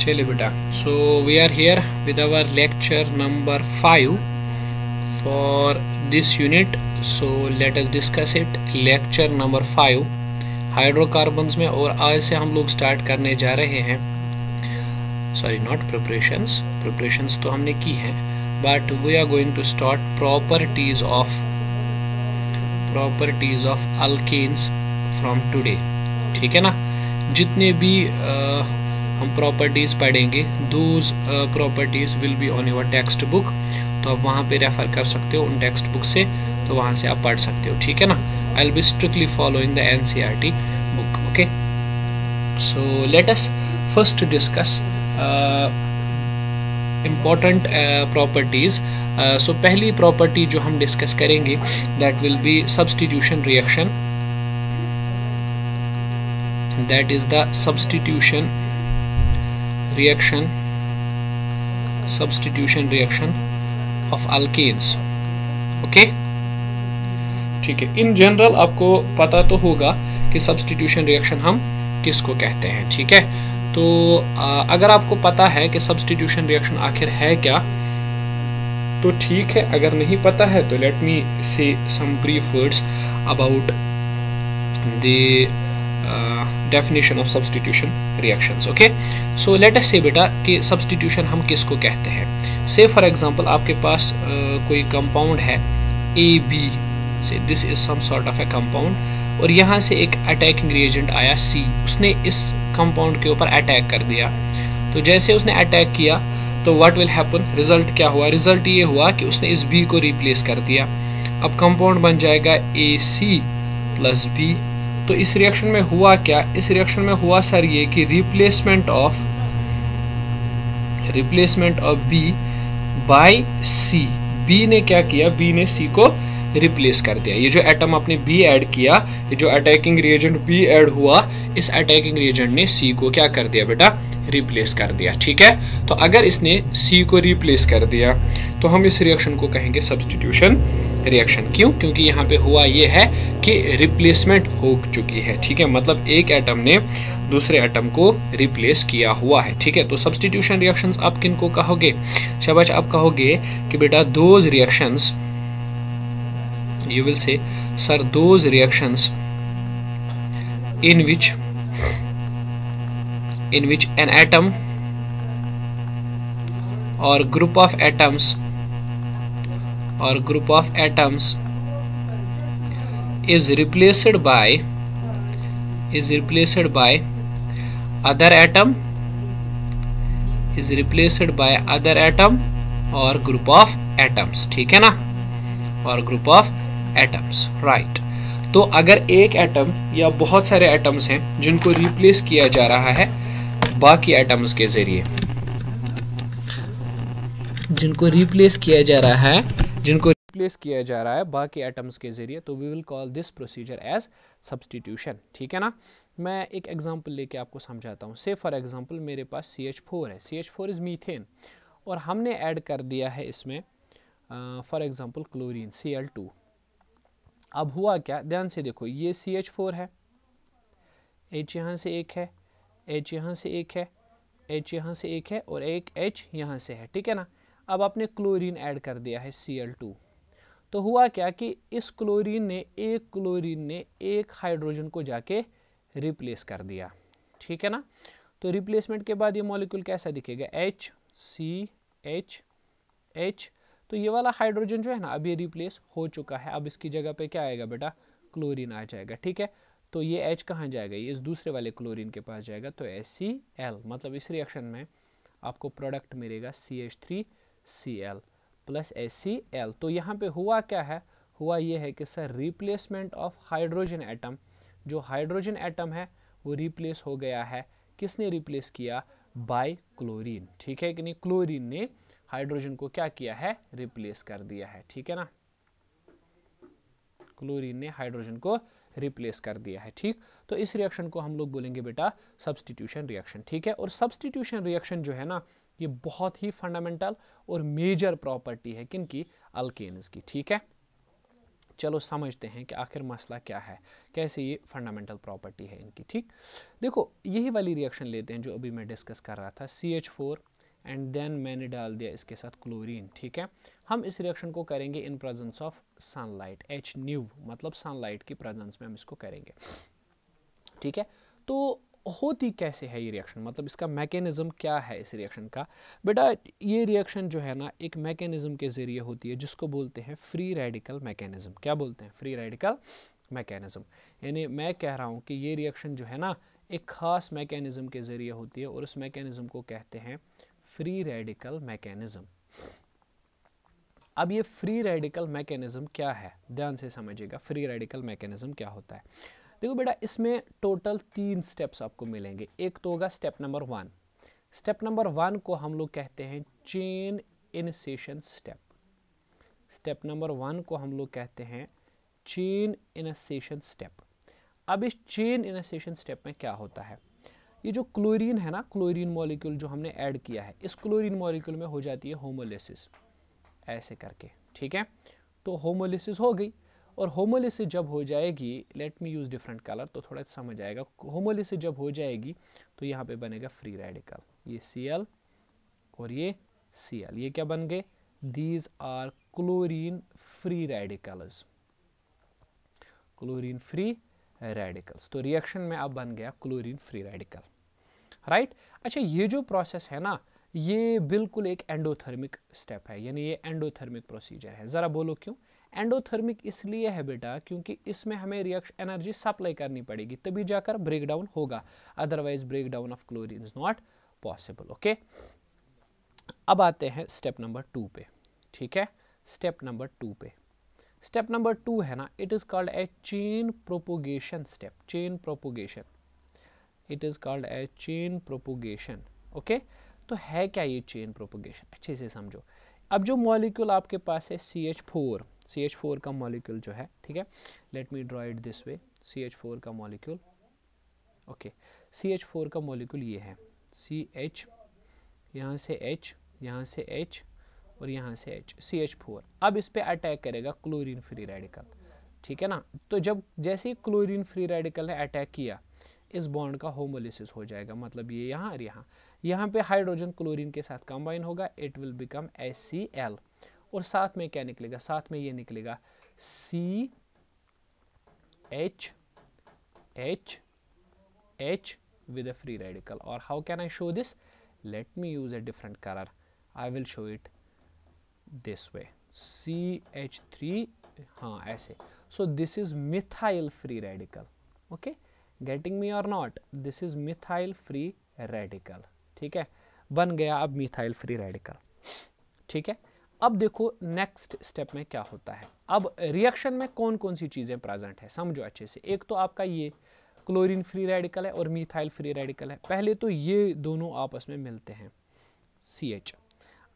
चलिए बेटा, so we are here with our lecture number 5 for this unit. So let us discuss it. Lecture number 5 hydrocarbons में, और आज से हम लोग स्टार्ट करने जा रहे हैं, सॉरी नॉट प्रिपरेशंस तो हमने की हैं, but we are going to start properties of alkanes from today. ठीक है ना. जितने भी हम प्रॉपर्टीज़ पढ़ेंगे, those properties will be on your text book. तो आप वहाँ पे रेफर कर सकते हो उन टेक्स्ट बुक से, तो वहाँ से आप पढ़ सकते हो. ठीक है ना. I will be strictly following the NCERT book. Okay, so let us first discuss important properties. So पहली प्रॉपर्टी जो हम डिस्कस करेंगे that will be substitution reaction. That is the substitution reaction of alkanes. Okay, ठीक है. In general आपको पता तो होगा कि सब्स्टिट्यूशन रिएक्शन हम किसको कहते हैं. ठीक है. तो अगर आपको पता है कि सब्स्टिट्यूशन रिएक्शन आखिर है क्या, तो ठीक है. अगर नहीं पता है तो let me say some brief words about the definition of substitution reactions. Okay, so let us say बेटा कि सब्स्टिट्यूशन हम किसको कहते हैं. से फॉर एग्जांपल आपके पास कोई कंपाउंड है AB, से this is some sort of a compound, और यहाँ से एक अटैकिंग रिएजेंट आया C, उसने इस कंपाउंड के ऊपर अटैक कर दिया. तो जैसे उसने अटैक किया तो व्हाट विल हैपन, रिजल्ट क्या हुआ. रिजल्ट ये हुआ कि उसने इस B को रिप्लेस कर दिया. अब कंपाउंड बन जाएगा AC प्लस B. तो इस रिएक्शन में हुआ क्या, इस रिएक्शन में हुआ सर ये कि replacement of B by C. B ने क्या किया, B ने C को रिप्लेस कर दिया. ये जो एटम आपने B ऐड किया, ये जो अटैकिंग रिएजेंट B ऐड हुआ, इस अटैकिंग रिएजेंट ने C को क्या कर दिया बेटा, रिप्लेस कर दिया. ठीक है. तो अगर इसने C को रिप्लेस कर दिया तो हम इस रिएक्शन को कहेंगे सब्स्टिट्यूशन रिएक्शन. क्यों? क्योंकि यहाँ पे हुआ ये है कि रिप्लेसमेंट हो चुकी है. ठीक है. मतलब एक एटम ने दूसरे एटम को रिप्लेस किया हुआ है. ठीक है. तो सब्स्टिट्यूशन रिएक्शंस आप किन को कहोगे, शाबाश, आप कहोगे कि बेटा those reactions, you will say sir those reactions in which an atom or group of atoms is replaced by other atom or group of atoms. ठीक है ना, और group of atoms, right. तो अगर एक एटम या बहुत सारे एटम्स हैं जिनको रिप्लेस किया जा रहा है बाकी एटम्स के जरिए, जिनको रिप्लेस किया जा रहा है बाकी एटम्स के जरिए, तो we will call this procedure as substitution. ठीक है ना. मैं एक एग्जांपल लेके आपको समझाता हूँ. से फॉर एग्जांपल मेरे पास CH4 है. CH4 इज मीथेन, और हमने ऐड कर दिया है इसमें फॉर एग्जांपल क्लोरीन Cl2. अब हुआ क्या, ध्यान से देखो, ये CH4 है, H यहाँ से एक है, H यहाँ से एक है, H यहाँ से एक है, और एक H यहाँ से है. ठीक है ना. अब आपने क्लोरीन ऐड कर दिया है Cl2. तो हुआ क्या कि इस क्लोरीन ने एक हाइड्रोजन को जाके रिप्लेस कर दिया. ठीक है ना. तो रिप्लेसमेंट के बाद ये मॉलिक्यूल कैसा दिखेगा, HCH. तो ये वाला हाइड्रोजन जो है ना, अब ये रिप्लेस हो चुका है. अब इसकी जगह पे क्या आएगा बेटा, क्लोरीन आ जाएगा. ठीक है. तो ये H कहाँ जाएगा, ये इस दूसरे वाले क्लोरीन के पास जाएगा. तो HCl, मतलब इस रिएक्शन में आपको प्रोडक्ट मिलेगा CH3Cl प्लस HCl. तो यहाँ पे हुआ क्या है, हुआ ये है कि sir replacement of hydrogen atom, जो हाइड्रोजन एटम है वो रिप्लेस हो गया है. किसने रिप्लेस किया, बाय क्लोरीन. ठीक है कि नहीं. क्लोरीन ने हाइड्रोजन को क्या किया है, रिप्लेस कर दिया है. ठीक है ना. क्लोरीन ने हाइड्रोजन को रिप्लेस कर दिया है. ठीक. तो इस रिएक्शन को हम लोग बोलेंगे बेटा सब्स्टिट्यूशन रिएक्शन. ठीक है. और सब्स्टिट्यूशन रिएक्शन जो है ना, ये बहुत ही फंडामेंटल और मेजर प्रॉपर्टी है किनकी, अल्केन्स की. ठीक है. चलो समझते हैं कि आखिर मसला क्या है, कैसे ये फंडामेंटल प्रॉपर्टी है इनकी। ठीक, देखो यही वाली रिएक्शन लेते हैं जो अभी मैं डिस्कस कर रहा था, CH4 एंड देन मैंने डाल दिया इसके साथ क्लोरीन। ठीक है, हम इस रिएक्शन को करेंगे in presence of sunlight, H new मतलब सनलाइट की प्रेजेंस में हम इसको करेंगे। ठीक है, तो होती कैसे है ये रिएक्शन, मतलब इसका मैकेनिज्म क्या है इस रिएक्शन का। बेटा ये रिएक्शन जो है ना एक मैकेनिज्म के ज़रिए होती है जिसको बोलते हैं फ्री रेडिकल मैकेनिज्म। क्या बोलते हैं? Free radical mechanism. यानी मैं कह रहा हूँ कि ये रिएक्शन जो है ना एक ख़ास मैकेनिज्म के ज़रिए होती है और उस मैकेनिज्म को कहते हैं फ्री रेडिकल मैकेनिज्म। अब ये फ्री रेडिकल मैकेनिज्म क्या है, ध्यान से समझिएगा फ्री रेडिकल मैकेनिज्म क्या होता है। देखो बेटा इसमें टोटल 3 स्टेप्स आपको मिलेंगे। एक तो होगा स्टेप नंबर 1। स्टेप नंबर 1 को हम लोग कहते हैं chain initiation step. Step number 1 को हम लोग कहते हैं चेन इनिशिएशन स्टेप। अब इस चेन इनिशिएशन स्टेप में क्या होता है, ये जो क्लोरीन है ना, क्लोरीन मॉलिक्यूल जो हमने ऐड किया है, इस क्लोरीन मॉलिक्यूल में हो जाती है होमोलिसिस ऐसे करके। ठीक है, तो होमोलिसिस हो गई और होमोलिसिस जब हो जाएगी, let me use different colour तो थोड़ा समझ आएगा। होमोलिसिस जब हो जाएगी तो यहाँ पे बनेगा फ्री रेडिकल, ये Cl और ये Cl, ये क्या बन गए? These are chlorine free radicals, chlorine free radicals. तो रिएक्शन में अब बन गया क्लोरीन फ्री रेडिकल, राइट। अच्छा ये जो प्रोसेस है ना ये बिल्कुल एक एंडोथर्मिक स्टेप है, यानी ये एंडोथर्मिक प्रोसीजर है। ज़रा बोलो क्यों एंडोथर्मिक? इसलिए है बेटा क्योंकि इसमें हमें रिएक्शन एनर्जी सप्लाई करनी पड़ेगी तभी जाकर ब्रेक डाउन होगा, otherwise break down of chlorine is not possible. Okay, अब आते हैं स्टेप नंबर 2 पे। ठीक है, स्टेप नंबर 2 पे, स्टेप नंबर 2 है ना, it is called a chain propagation step. Chain propagation, it is called a chain propagation. Okay, तो है क्या ये चेन प्रोपोगेशन, अच्छे से समझो। अब जो मॉलिक्यूल आपके पास है CH4 का मॉलिक्यूल जो है, ठीक है, let me draw it this way, CH4 का मॉलिक्यूल। ओके, CH4 का मॉलिक्यूल ये है CH, यहाँ से H, यहाँ से H और यहाँ से H, CH4। अब इस पे अटैक करेगा क्लोरीन फ्री रेडिकल। ठीक है ना, तो जब जैसे ही क्लोरीन फ्री रेडिकल ने अटैक किया इस बॉन्ड का होमोलिसिस हो जाएगा, मतलब ये यहाँ और यहाँ पे हाइड्रोजन क्लोरीन के साथ कंबाइन होगा, इट विल बिकम HCl और साथ में क्या निकलेगा, साथ में ये निकलेगा CH with a free radical। और how can I show this? Let me use a different color, I will show it this way, CH3, हाँ ऐसे। So this is methyl free radical, okay, getting me or not? This is methyl free radical। ठीक है, बन गया अब methyl free radical. ठीक है, अब देखो नेक्स्ट स्टेप में क्या होता है। अब रिएक्शन में कौन कौन सी चीज़ें प्रेजेंट है समझो अच्छे से। एक तो आपका ये क्लोरीन फ्री रेडिकल है और मिथाइल फ्री रेडिकल है। पहले तो ये दोनों आपस में मिलते हैं CH।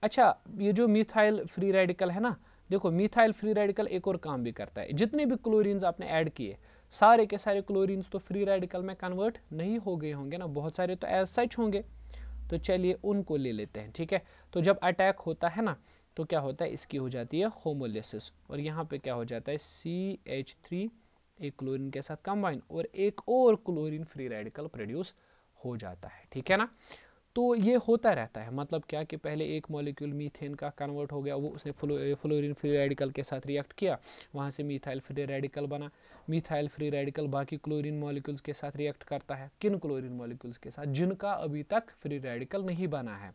अच्छा ये जो मिथाइल फ्री रेडिकल है ना, देखो मिथाइल फ्री रेडिकल एक और काम भी करता है। जितने भी क्लोरीन्स आपने ऐड किए सारे के सारे क्लोरीन्स तो फ्री रेडिकल में कन्वर्ट नहीं हो गए होंगे ना, बहुत सारे तो एज सच होंगे, तो चलिए उनको ले लेते हैं। ठीक है, तो जब अटैक होता है ना तो क्या होता है, इसकी हो जाती है होमोलिसिस और यहाँ पे क्या हो जाता है CH3 एक क्लोरीन के साथ कंबाइन और एक और क्लोरीन फ्री रेडिकल प्रोड्यूस हो जाता है। ठीक है ना, तो ये होता रहता है। मतलब क्या कि पहले एक मॉलिक्यूल मीथेन का कन्वर्ट हो गया, वो उसने फ्लोरीन फ्री रेडिकल के साथ रिएक्ट किया, वहाँ से मिथाइल फ्री रेडिकल बना। मिथाइल फ्री रेडिकल बाकी क्लोरीन मॉलिक्यूल्स के साथ रिएक्ट करता है। किन क्लोरीन मॉलिक्यूल्स के साथ? जिनका अभी तक फ्री रेडिकल नहीं बना है,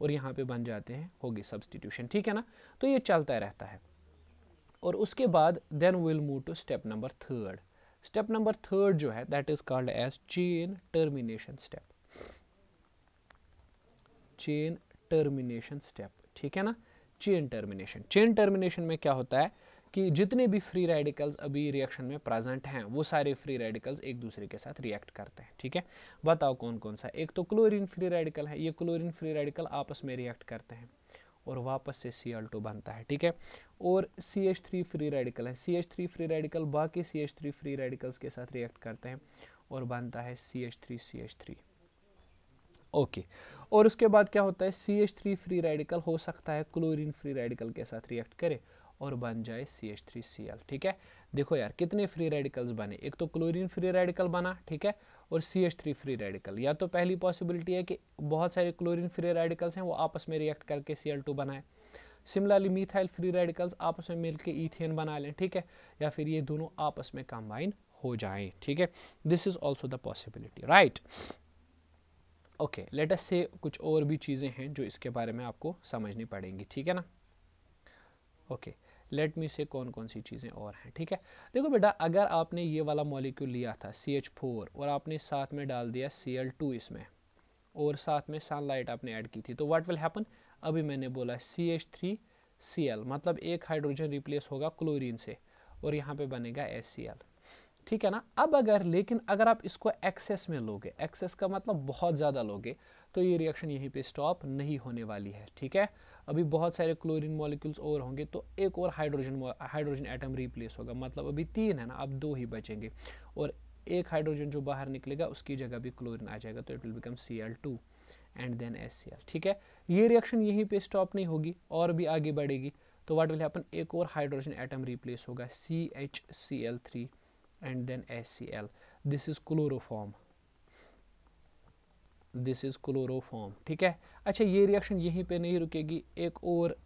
और यहाँ पे बन जाते हैं, होगी सब्सटीट्यूशन। ठीक है ना, तो ये चलता रहता है। और उसके बाद then will move to step number 3। Step number 3 जो है that is called as chain termination step. Chain termination step, ठीक है ना, चेन टर्मिनेशन। चेन टर्मिनेशन में क्या होता है कि जितने भी फ्री रेडिकल्स अभी रिएक्शन में प्रेजेंट हैं वो सारे फ्री रेडिकल्स एक दूसरे के साथ रिएक्ट करते हैं। ठीक है, बताओ कौन कौन सा? एक तो क्लोरीन फ्री रेडिकल है, ये क्लोरीन फ्री रेडिकल आपस में रिएक्ट करते हैं और वापस से Cl2 बनता है। ठीक है, और CH3 फ्री रेडिकल है, CH3 फ्री रेडिकल बाकी CH3 फ्री रेडिकल्स के साथ रिएक्ट करते हैं और बनता है CH3। ओके, और उसके बाद क्या होता है, CH3 फ्री रेडिकल हो सकता है क्लोरीन फ्री रेडिकल के साथ रिएक्ट करे और बन जाए CH3Cl। ठीक है, देखो यार कितने फ्री रेडिकल्स बने, एक तो क्लोरीन फ्री रेडिकल बना, ठीक है, और CH3 फ्री रेडिकल। या तो पहली पॉसिबिलिटी है कि बहुत सारे क्लोरीन फ्री रेडिकल्स हैं वो आपस में रिएक्ट करके Cl2 बनाए, सिमिलरली मिथाइल फ्री रेडिकल्स आपस में मिलकर ईथेन बना लें, ठीक है, या फिर ये दोनों आपस में कंबाइन हो जाएं, ठीक है, this is also the possibility, right. Okay, late us से कुछ और भी चीज़ें हैं जो इसके बारे में आपको समझनी पड़ेंगी, ठीक है ना। ओके, लेट मी से कौन कौन सी चीज़ें और हैं, ठीक है। देखो बेटा, अगर आपने ये वाला मॉलिक्यूल लिया था CH4 और आपने साथ में डाल दिया Cl2 इसमें और साथ में सनलाइट आपने ऐड की थी, तो व्हाट विल हैपन, अभी मैंने बोला CH3Cl, मतलब एक हाइड्रोजन रिप्लेस होगा क्लोरीन से और यहाँ पे बनेगा HCl, ठीक है ना। अब लेकिन अगर आप इसको एक्सेस में लोगे, एक्सेस का मतलब बहुत ज़्यादा लोगे, तो ये रिएक्शन यहीं पे स्टॉप नहीं होने वाली है, ठीक है। अभी बहुत सारे क्लोरीन मॉलिक्यूल्स और होंगे तो एक और हाइड्रोजन एटम रिप्लेस होगा, मतलब अभी 3 है ना, अब 2 ही बचेंगे, और एक हाइड्रोजन जो बाहर निकलेगा उसकी जगह भी क्लोरीन आ जाएगा, तो it will become Cl2 and then HCl, ठीक है। ये रिएक्शन यहीं पे स्टॉप नहीं होगी और भी आगे बढ़ेगी, तो व्हाट विल हैपन, एक और हाइड्रोजन एटम रिप्लेस होगा CHCl3 and then HCl, this is chloroform, this is chloroform, ठीक है। अच्छा, ये रिएक्शन यहीं पे नहीं रुकेगी, एक और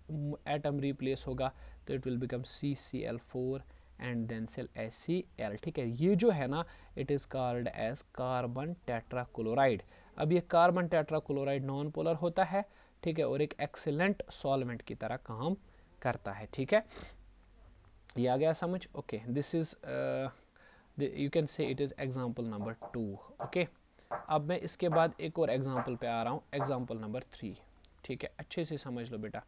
एटम रिप्लेस होगा, तो it will become CCl4 and then सेल HCl, ठीक है। ये जो है ना, it is called as carbon tetrachloride. अब ये कार्बन टेट्राक्लोराइड नॉन पोलर होता है, ठीक है, और एक एक्सीलेंट सॉल्वेंट की तरह काम करता है, ठीक है। ये आ गया समझ। Okay, this is you can say it is example number 2, okay। अब मैं इसके बाद एक और एग्जाम्पल पे आ रहा हूँ, एग्जाम्पल नंबर 3, ठीक है, अच्छे से समझ लो बेटा।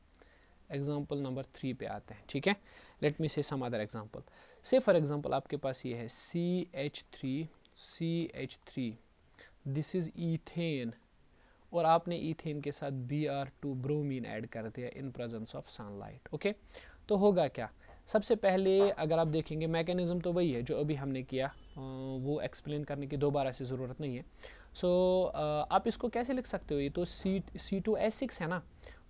एग्जाम्पल नंबर 3 पे आते हैं, ठीक है। Let me say some other example, से फॉर एग्जाम्पल आपके पास ये है CH3, दिस इज ईथेन, और आपने ईथेन के साथ Br2 ब्रोमीन ऐड कर दिया in presence of sunlight, okay. तो होगा क्या, सबसे पहले अगर आप देखेंगे मैकेनिज्म तो वही है जो अभी हमने किया, वो एक्सप्लेन करने की दोबारा से ज़रूरत नहीं है। सो आप इसको कैसे लिख सकते हो, ये तो C2H6 है ना,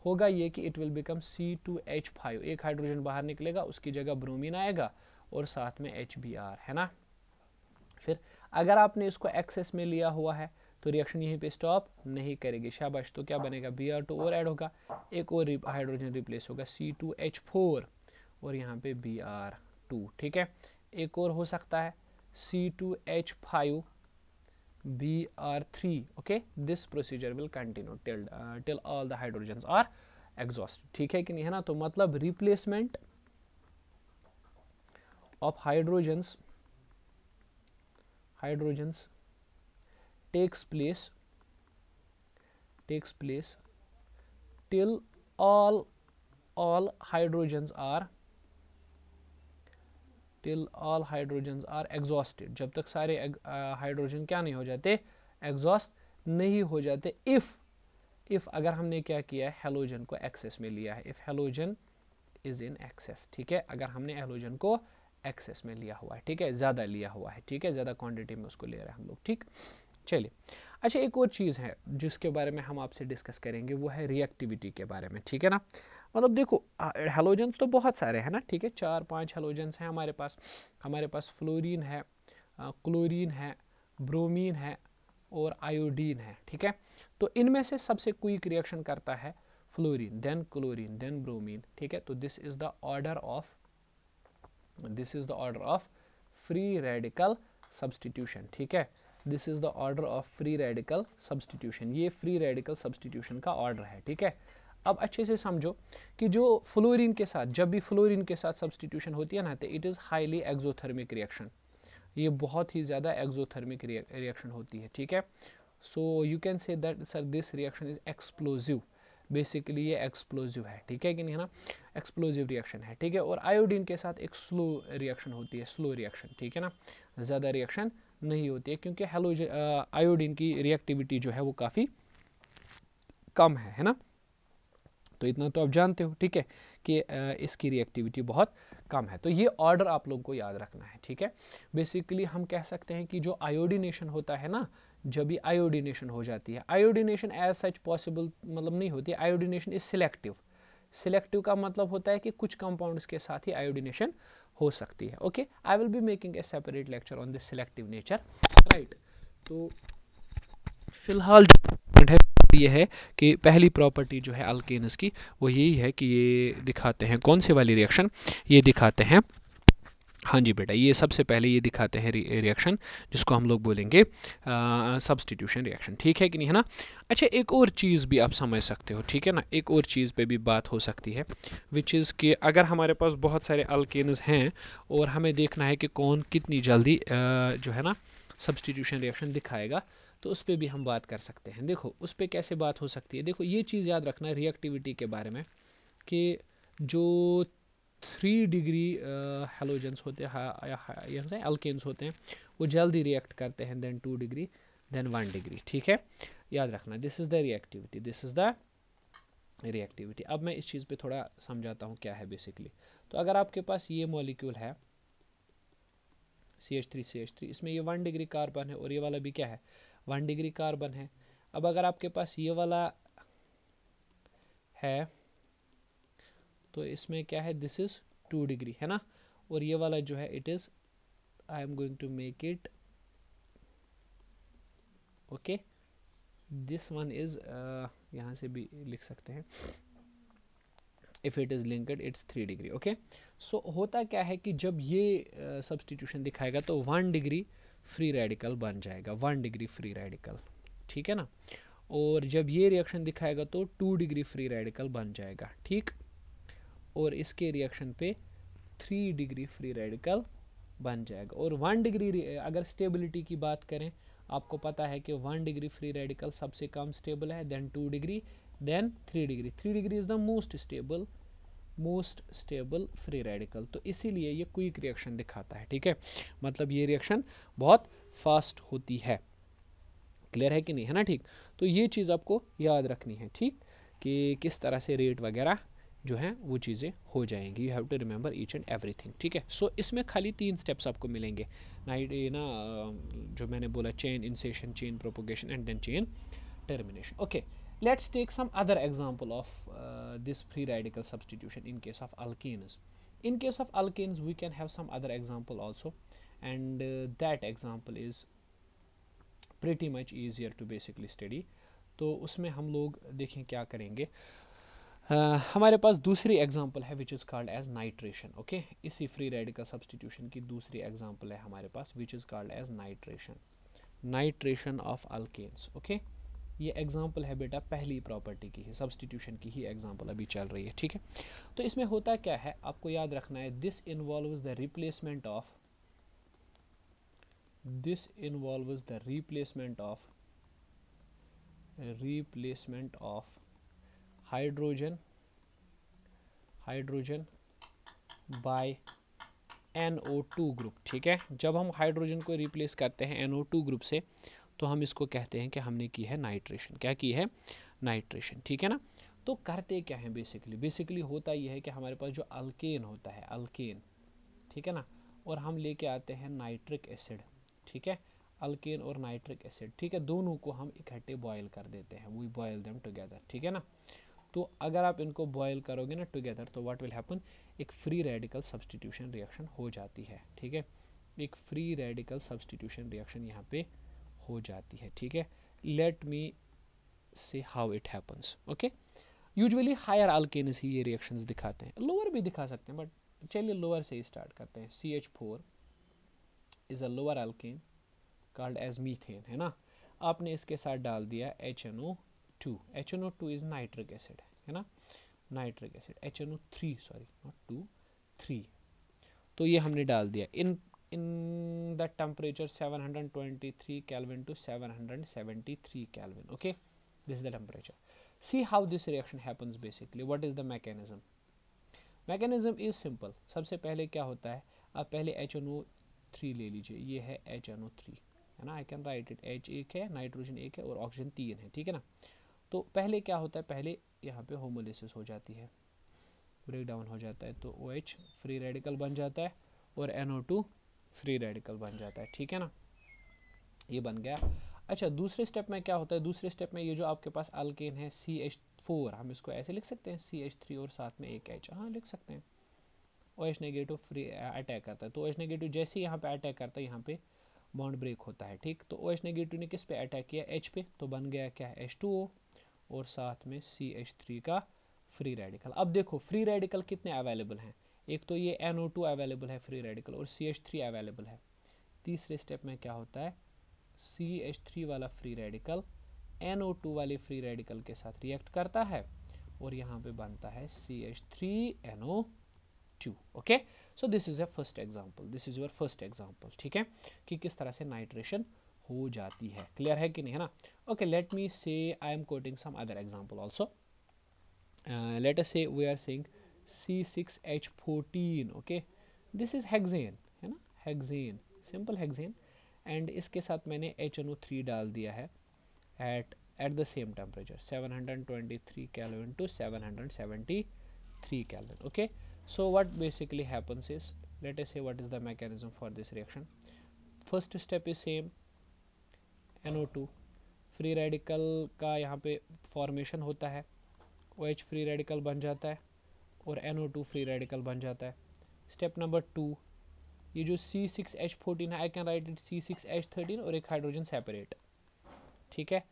होगा ये कि इट विल बिकम C2H5, एक हाइड्रोजन बाहर निकलेगा, उसकी जगह ब्रोमीन आएगा और साथ में HBr, है ना। फिर अगर आपने इसको एक्सेस में लिया हुआ है तो रिएक्शन यहीं पे स्टॉप नहीं करेगी, शाबाश। तो क्या बनेगा, Br2 और ऐड होगा, एक और हाइड्रोजन रिप्लेस होगा C2H4 और यहाँ पे Br2, ठीक है। एक और हो सकता है C2H5 Br3, okay. This procedure will continue till all the hydrogens are exhausted, ठीक है कि नहीं, है ना। तो मतलब replacement of hydrogens takes place till all hydrogens are exhausted, जब तक सारे हाइड्रोजन क्या नहीं हो जाते, एग्जॉस्ट नहीं हो जाते। इफ अगर हमने क्या किया है, हेलोजन को एक्सेस में लिया है, if halogen is in excess, ठीक है, अगर हमने हेलोजन को एक्सेस में लिया हुआ है, ठीक है, ज़्यादा लिया हुआ है, ठीक है, ज़्यादा क्वांटिटी में उसको ले रहे हैं हम लोग, ठीक। चलिए, अच्छा, एक और चीज़ है जिसके बारे में हम आपसे डिस्कस करेंगे, वो है रिएक्टिविटी के बारे में, ठीक है ना। मतलब देखो, हेलोजेंस तो बहुत सारे हैं ना, ठीक है, 4-5 हेलोजेंस हैं हमारे पास फ्लोरीन है, क्लोरीन है, ब्रोमीन है और आयोडीन है, ठीक है। तो इनमें से सबसे क्विक रिएक्शन करता है fluorine, then chlorine, then bromine, ठीक है। तो this is the order of free radical substitution, ठीक है। This is the order of free radical substitution, ये फ्री रेडिकल सब्सटीट्यूशन का ऑर्डर है, ठीक है। अब अच्छे से समझो कि जो फ्लोरीन के साथ, जब भी फ्लोरीन के साथ सब्सटीट्यूशन होती है ना, तो it is highly exothermic reaction, ये बहुत ही ज़्यादा एक्सोथर्मिक रिएक्शन होती है, ठीक है। So you can say that sir this reaction is explosive, basically ये एक्सप्लोजिव है, ठीक है कि नहीं, है ना, एक्सप्लोजिव रिएक्शन है, ठीक है। और आयोडीन के साथ एक स्लो रिएक्शन होती है, स्लो रिएक्शन, ठीक है ना, ज़्यादा रिएक्शन नहीं होती है, क्योंकि आयोडीन की रिएक्टिविटी जो है वो काफ़ी कम है ना। तो इतना तो आप जानते हो, ठीक है, कि इसकी रिएक्टिविटी बहुत कम है। तो ये ऑर्डर आप लोगों को याद रखना है, ठीक है। बेसिकली हम कह सकते हैं कि जो आयोडीनेशन होता है ना, जब भी आयोडीनेशन हो जाती है, आयोडीनेशन एज सच पॉसिबल मतलब नहीं होती है, आयोडीनेशन इज सिलेक्टिव, सिलेक्टिव का मतलब होता है कि कुछ कंपाउंड्स के साथ ही आयोडीनेशन हो सकती है। Okay, I will be making a separate lecture on this selective nature, right. तो फिलहाल है ये है कि पहली प्रॉपर्टी जो है अल्केन्स की वो यही है कि ये दिखाते हैं कौन से वाली रिएक्शन, ये दिखाते हैं, हाँ जी बेटा, ये सबसे पहले ये दिखाते हैं रिएक्शन जिसको हम लोग बोलेंगे सब्स्टिट्यूशन रिएक्शन, ठीक है कि नहीं, है ना। अच्छा, एक और चीज़ भी आप समझ सकते हो, ठीक है ना, एक और चीज़ पे भी बात हो सकती है, विच इज़ कि अगर हमारे पास बहुत सारे अल्केन्स हैं और हमें देखना है कि कौन कितनी जल्दी जो है ना सब्स्टिट्यूशन रिएक्शन दिखाएगा, तो उस पर भी हम बात कर सकते हैं। देखो उस पर कैसे बात हो सकती है, देखो ये चीज़ याद रखना रिएक्टिविटी के बारे में कि जो 3 डिग्री हेलोजेंस होते हैं, अल्केन्स होते हैं, वो जल्दी रिएक्ट करते हैं देन 2 डिग्री देन 1 डिग्री, ठीक है, याद रखना। This is the reactivity, this is the reactivity. अब मैं इस चीज़ पे थोड़ा समझाता हूँ क्या है बेसिकली। तो अगर आपके पास ये मॉलिक्यूल है CH3, इसमें ये 1 डिग्री कार्बन है और ये वाला भी क्या है 1 डिग्री कार्बन है। अब अगर आपके पास ये वाला है तो इसमें क्या है, दिस इज़ 2 डिग्री, है ना, और ये वाला जो है it is, I am going to make it okay, this one is, यहाँ से भी लिख सकते हैं, if it is linked it's 3 degree. Okay, so होता क्या है कि जब ये सब्स्टिट्यूशन दिखाएगा तो 1 डिग्री फ्री रेडिकल बन जाएगा, 1 डिग्री फ्री रेडिकल, ठीक है ना, और जब ये रिएक्शन दिखाएगा तो 2 डिग्री फ्री रेडिकल बन जाएगा, ठीक, और इसके रिएक्शन पे 3 डिग्री फ्री रेडिकल बन जाएगा। और 1 डिग्री अगर स्टेबिलिटी की बात करें, आपको पता है कि 1 डिग्री फ्री रेडिकल सबसे कम स्टेबल है, then 2 degree, then 3 degree. 3 degree is the most stable free radical, तो इसीलिए ये क्विक रिएक्शन दिखाता है, ठीक है, मतलब ये रिएक्शन बहुत फास्ट होती है। क्लियर है कि नहीं, है ना, ठीक। तो ये चीज़ आपको याद रखनी है, ठीक, कि किस तरह से रेट वगैरह जो हैं वो चीज़ें हो जाएंगी। You have to remember each and everything, ठीक है। सो इसमें खाली 3 स्टेप्स आपको मिलेंगे, नाइट ये ना जो मैंने बोला, chain initiation, chain propagation and then chain termination. Okay, let's take some other example of this free radical substitution in case of alkenes. In case of alkenes we can have some other example also, and that example is pretty much easier to basically study. तो उसमें हम लोग देखें क्या करेंगे। हमारे पास दूसरी example है which is called as nitration. Okay, इसी फ्री रेडिकल सब्स्टिट्यूशन की दूसरी एग्जांपल है हमारे पास which is called as nitration of alkanes. Okay, ये एग्जांपल है बेटा पहली प्रॉपर्टी की ही, सब्स्टिट्यूशन की ही एग्जांपल अभी चल रही है, ठीक है। तो इसमें होता क्या है आपको याद रखना है, this involves the replacement of hydrogen bye NO2 group, ठीक है। जब हम हाइड्रोजन को रिप्लेस करते हैं NO2 ग्रुप से तो हम इसको कहते हैं कि हमने की है नाइट्रेशन। क्या की है, नाइट्रेशन, ठीक है ना। तो करते क्या है बेसिकली होता यह है कि हमारे पास जो अल्केन होता है, अल्केन, ठीक है ना, और हम लेके आते हैं नाइट्रिक एसिड, ठीक है, अल्केन और नाइट्रिक एसिड, ठीक है, दोनों को हम इकट्ठे बॉयल कर देते हैं, वी बॉयल देम टुगेदर, ठीक है ना। तो अगर आप इनको बॉयल करोगे ना टुगेदर तो व्हाट विल हैपन, एक फ्री रेडिकल सब्स्टिट्यूशन रिएक्शन हो जाती है, ठीक है, एक फ्री रेडिकल सब्स्टिट्यूशन रिएक्शन यहाँ पे हो जाती है, ठीक है। Let me say how it happens. Okay, usually higher alkanes ही ये रिएक्शंस दिखाते हैं, लोअर भी दिखा सकते हैं, बट चलिए लोअर से ही स्टार्ट करते हैं। CH4 is a lower alkane called as methane, है ना। आपने इसके साथ डाल दिया HNO2 इज नाइट्रिक एसिड, है ना, nitric acid, HNO3 sorry not 2 3, तो ये हमने डाल दिया in the temperature 723 Kelvin to 773 Kelvin. Okay, this is the temperature. See how this reaction happens basically. What is the mechanism? Mechanism is simple. सबसे पहले क्या होता है, आप पहले HNO3 ले लीजिए, ये है HNO3, है ना, I can write it, H एक है, नाइट्रोजन एक है और ऑक्सीजन 3 है, ठीक है ना। तो पहले क्या होता है, पहले यहाँ पे होमोलिसिस हो जाती है, ब्रेक डाउन हो जाता है, तो OH फ्री रेडिकल बन जाता है और NO2 फ्री रेडिकल बन जाता है, ठीक है ना, ये बन गया। अच्छा, दूसरे स्टेप में क्या होता है, दूसरे स्टेप में ये जो आपके पास अल्केन है CH4, हम इसको ऐसे लिख सकते हैं CH3 और साथ में एक H, हाँ लिख सकते हैं। OH नेगेटिव फ्री अटैक करता है, तो OH नेगेटिव जैसे ही यहाँ पे अटैक करता है यहाँ पे बॉन्ड ब्रेक होता है, ठीक। तो OH नेगेटिव ने किस पे अटैक किया, H पे, तो बन गया क्या है H2O और साथ में CH3 का फ्री रेडिकल। अब देखो फ्री रेडिकल कितने अवेलेबल हैं, एक तो ये NO2 अवेलेबल है फ्री रेडिकल और CH3 अवेलेबल है। तीसरे स्टेप में क्या होता है, CH3 वाला फ्री रेडिकल NO2 वाले फ्री रेडिकल के साथ रिएक्ट करता है और यहाँ पे बनता है CH3NO2। Okay, so this is a first example, this is your first example, ठीक है, कि किस तरह से नाइट्रेशन हो जाती है। क्लियर है कि नहीं, है ना। Okay, let me say I am quoting some other example also. Let us say we are saying C6H14, okay, this is hexane, है ना, हेक्सेन, सिंपल हेक्सेन, एंड इसके साथ मैंने HNO3 डाल दिया है at the same temperature 723 Kelvin to 773 Kelvin. Okay, so what basically happens is, let us say what is the mechanism for this reaction. First step is same, NO2 free radical का यहाँ पे formation होता है, OH free radical बन जाता है और NO2 free radical बन जाता है। Step number 2, ये जो C6H14 है, I can write it C6H13 और एक हाइड्रोजन सेपरेट, ठीक है,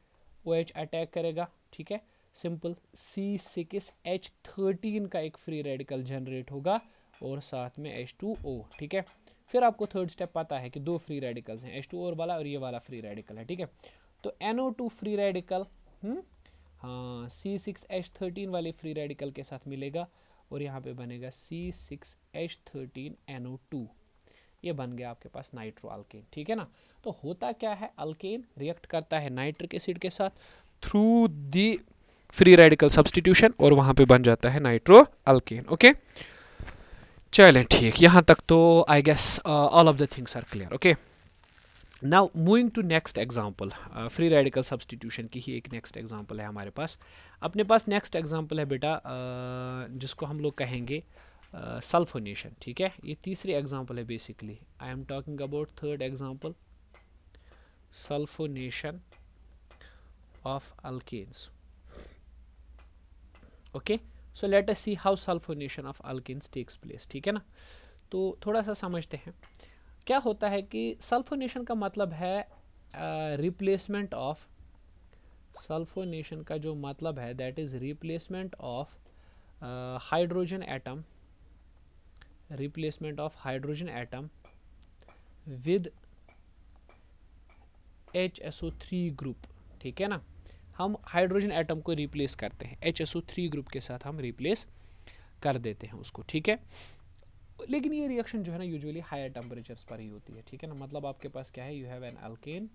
OH अटैक करेगा, ठीक है, सिंपल। C6H13 का एक फ्री रेडिकल जनरेट होगा और साथ में H2O, ठीक है। फिर आपको थर्ड स्टेप पता है कि दो फ्री रेडिकल्स हैं, H2O वाला और ये वाला फ्री रेडिकल है, ठीक है। तो NO2 फ्री रेडिकल हाँ C6H13 वाले फ्री रेडिकल के साथ मिलेगा और यहाँ पे बनेगा C6H13NO2, ये बन गया आपके पास नाइट्रो अल्केन, ठीक है ना। तो होता क्या है, अल्केन रिएक्ट करता है नाइट्रिक एसिड के साथ through the free radical substitution और वहां पे बन जाता है नाइट्रो अल्केन। ओके, चलें ठीक, यहां तक तो I guess all of the things are clear. Okay, now moving to next example, free radical substitution की ही एक नेक्स्ट एग्जांपल है हमारे पास। अपने पास नेक्स्ट एग्जांपल है बेटा जिसको हम लोग कहेंगे सल्फोनेशन, ठीक है, ये तीसरी एग्जांपल है बेसिकली। I am talking about third example, sulphonation of alkanes. Okay, so let us see how sulphonation of alkanes takes place, ठीक है ना। तो थोड़ा सा समझते हैं क्या होता है कि सल्फोनेशन का मतलब है रिप्लेसमेंट ऑफ, सल्फोनेशन का जो मतलब है that is replacement of hydrogen atom, replacement of hydrogen atom with HSO3 group, ठीक है ना। हम हाइड्रोजन एटम को रिप्लेस करते हैं, HSO3 ग्रुप के साथ हम रिप्लेस कर देते हैं उसको, ठीक है। लेकिन ये रिएक्शन जो है ना यूजुअली हायर टेम्परेचर्स पर ही होती है, ठीक है ना। मतलब आपके पास क्या है, यू हैव एन अल्केन,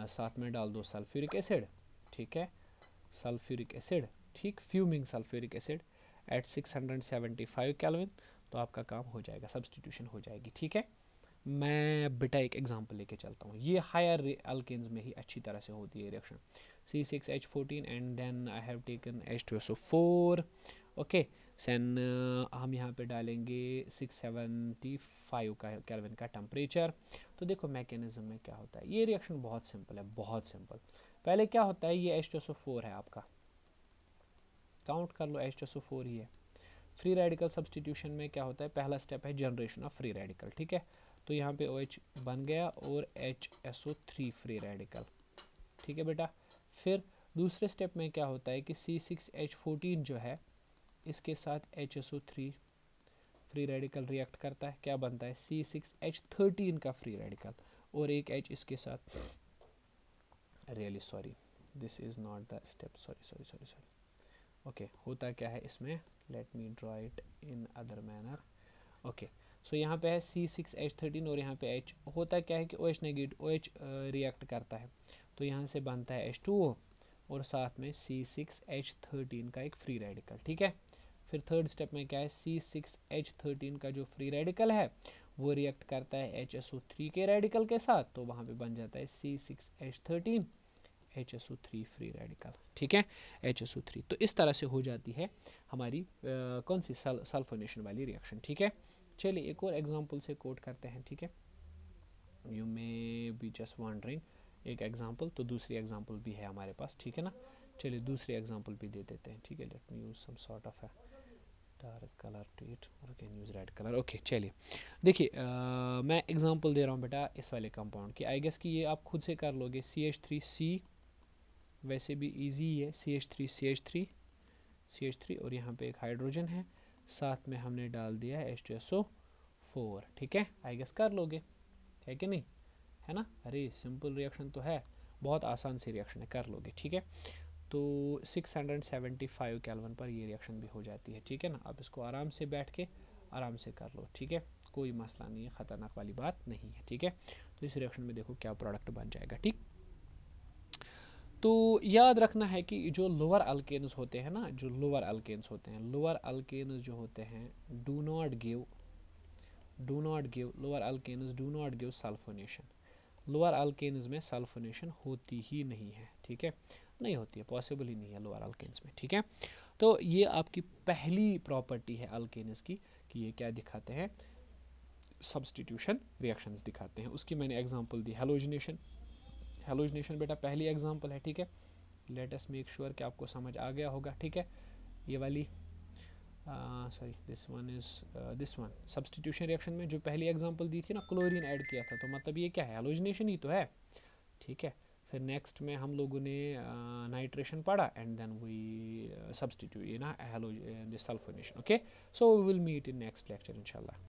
साथ में डाल दो सल्फ्यूरिक एसिड, ठीक है, सल्फ्यूरिक एसिड, ठीक, fuming sulphuric acid at 675 kelvin, तो आपका काम हो जाएगा, सब्स्टिट्यूशन हो जाएगी, ठीक है। मैं बेटा एक एग्जांपल लेके चलता हूँ, ये हायर अल्केन्स में ही अच्छी तरह से होती है reaction. C6H14 and then I have taken H2SO4, okay, सेन हम यहाँ पे डालेंगे 675 का केल्विन का टेम्परेचर। तो देखो मैकेनिज्म में क्या होता है, ये रिएक्शन बहुत सिंपल है, बहुत सिंपल। पहले क्या होता है, ये H2SO4 है आपका, काउंट कर लो H2SO4 ही है। फ्री रेडिकल सब्स्टिट्यूशन में क्या होता है, पहला स्टेप है जनरेशन ऑफ फ्री रेडिकल, ठीक है। तो यहाँ पे OH बन गया और HSO3 फ्री रेडिकल, ठीक है बेटा। फिर दूसरे स्टेप में क्या होता है कि C6H14 जो है इसके साथ HSO3 फ्री रेडिकल रिएक्ट करता है, क्या बनता है C6H13 का फ्री रेडिकल और एक H इसके साथ, really sorry this is not the step, sorry. Okay, होता क्या है इसमें, let me draw it in other manner. Okay, so यहाँ पे है C6H13 और यहाँ पे H, होता क्या है कि OH नेगेटिव, OH रिएक्ट करता है तो यहाँ से बनता है H2O और साथ में C6H13 का एक फ्री रेडिकल, ठीक है। फिर थर्ड स्टेप में क्या है, C6H13 का जो फ्री रेडिकल है वो रिएक्ट करता है HSO3 के रेडिकल के साथ, तो वहाँ पे बन जाता है C6H13 HSO3 फ्री रेडिकल, ठीक है, HSO3। तो इस तरह से हो जाती है हमारी कौन सी सल्फोनेशन वाली रिएक्शन, ठीक है। चलिए एक और एग्जांपल से कोट करते हैं, ठीक है। You may be just wondering, एक एग्जांपल, तो दूसरी एग्जांपल भी है हमारे पास, ठीक है ना। चलिए दूसरी एग्जांपल भी दे देते हैं, ठीक है। Let me use some sort of dark colour to it, और can use red colour. Okay चलिए देखिए, मैं एग्जांपल दे रहा हूँ बेटा इस वाले कंपाउंड की। आई गेस कि ये आप खुद से कर लोगे। CH3C, वैसे भी इजी है, CH3 और यहाँ पे एक हाइड्रोजन है, साथ में हमने डाल दिया है H2SO4, ठीक है। आई गेस कर लोगे, है कि नहीं, है ना। अरे सिंपल रिएक्शन तो है, बहुत आसान सी रिएक्शन है, कर लोगे, ठीक है। तो 675 केल्विन पर ये रिएक्शन भी हो जाती है, ठीक है ना। अब इसको आराम से बैठ के आराम से कर लो, ठीक है, कोई मसला नहीं है, ख़तरनाक वाली बात नहीं है, ठीक है। तो इस रिएक्शन में देखो क्या प्रोडक्ट बन जाएगा, ठीक। तो याद रखना है कि जो लोअर अल्केन्स होते हैं ना, जो लोअर अल्केन्स होते हैं, लोअर अल्केन्स जो होते हैं do not give lower alkanes do not give sulphonation. Lower alkanes में सल्फोनेशन होती ही नहीं है, ठीक है, नहीं होती है, पॉसिबल ही नहीं है लोअर अल्केन्स में, ठीक है। तो ये आपकी पहली प्रॉपर्टी है अल्केन्स की कि ये क्या दिखाते हैं, सब्स्टिट्यूशन रिएक्शंस दिखाते हैं। उसकी मैंने एग्जांपल दी हेलोजिनेशन बेटा पहली एग्जांपल है, ठीक है। लेट अस मेक श्योर कि आपको समझ आ गया होगा, ठीक है। ये वाली sorry this one substitution reaction में जो पहली एग्जांपल दी थी ना, क्लोरीन ऐड किया था, तो मतलब ये क्या है, हेलोजिनेशन ही तो है, ठीक है। फिर नेक्स्ट में हम लोगों ने नाइट्रेशन पढ़ा एंड देन वी सब्स्टिट्यूट ना sulphonation, okay. So we will meet in next lecture इंशाल्लाह।